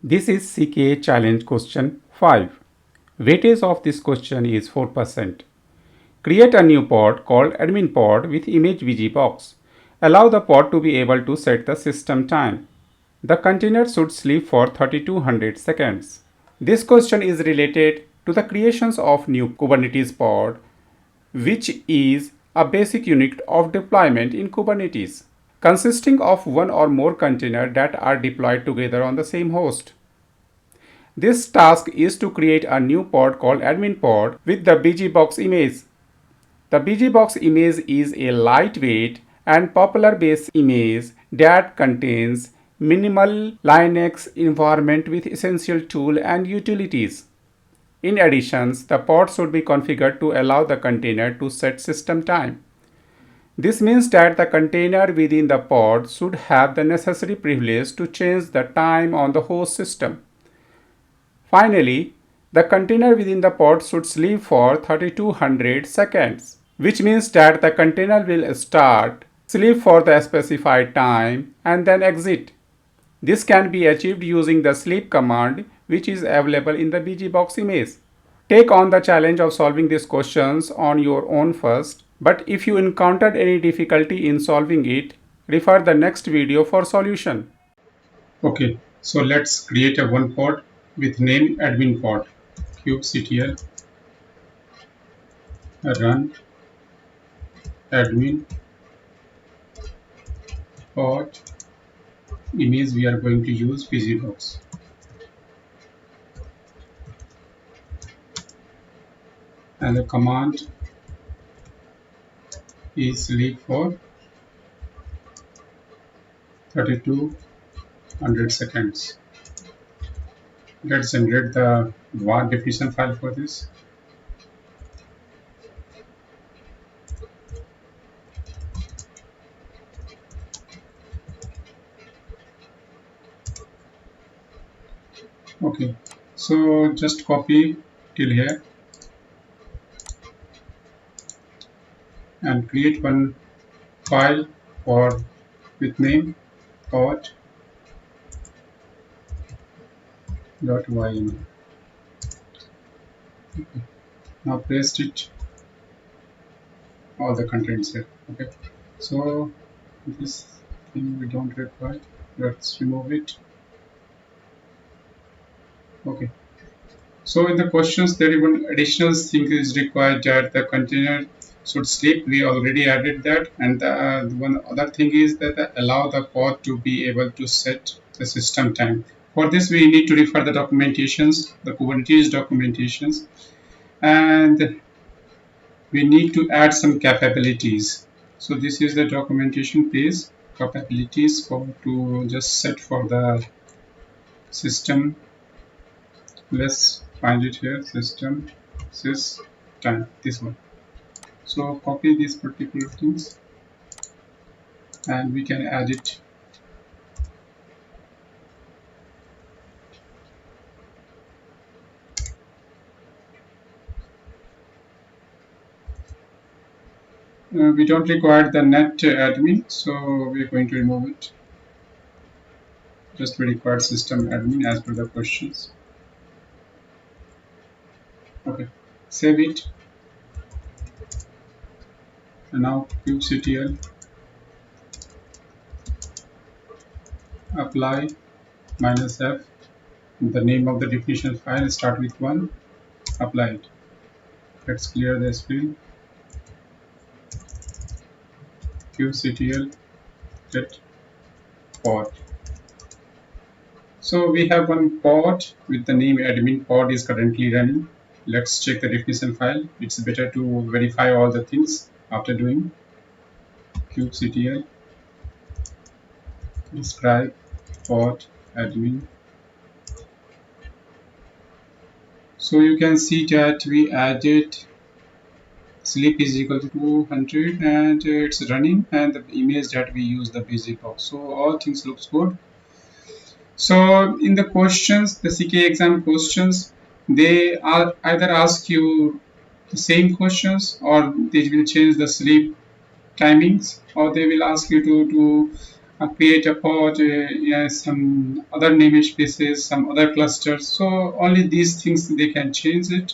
This is CKA challenge question 5. Weightage of this question is 4%. Create a new pod called admin pod with image VGBox. Allow the pod to be able to set the system time. The container should sleep for 3200 seconds. This question is related to the creations of new Kubernetes pod, which is a basic unit of deployment in Kubernetes, consisting of one or more containers that are deployed together on the same host. This task is to create a new pod called admin pod with the BGBox image. The BGBox image is a lightweight and popular base image that contains minimal Linux environment with essential tools and utilities. In addition, the pod should be configured to allow the container to set system time. This means that the container within the pod should have the necessary privilege to change the time on the host system. Finally, the container within the pod should sleep for 3200 seconds, which means that the container will start, sleep for the specified time, and then exit. This can be achieved using the sleep command, which is available in the BGBox image. Take on the challenge of solving these questions on your own first, but if you encountered any difficulty in solving it, refer the next video for solution. Okay, so let's create a one pod with name admin pod. kubectl run admin pod image. We are going to use BGBox. And the command is sleep for 3200 seconds. Let's generate the var definition file for this. Okay, so just copy till here and create one file for with name pod.ym. Okay. Now paste it all the contents here. Okay, so this thing we don't require. Let's remove it. Okay, so in the questions there is one additional thing is required that the container should sleep. We already added that, and the one other thing is that allow the pod to be able to set the system time. For this we need to refer the documentations, the Kubernetes documentations, and we need to add some capabilities. So this is the documentation page, capabilities for to just set for the system. Let's find it here, system sys time, this one. So copy these particular things and we can add it. We don't require the net admin, so we're going to remove it. Just we require system admin as per the questions. Okay, save it. And now kubectl apply -f, the name of the definition file, start with 1, apply it. Let's clear the screen. kubectl get pod. So we have one pod with the name admin pod is currently running. Let's check the definition file. It's better to verify all the things after doing. kubectl describe pod admin. So you can see that we added sleep is equal to 200 and it's running, and the image that we use the BGBox. So all things looks good. So in the questions, the CKA exam questions, they are either ask you the same questions or they will change the sleep timings, or they will ask you to create a pod, yeah, some other namespaces, some other clusters. So only these things they can change it.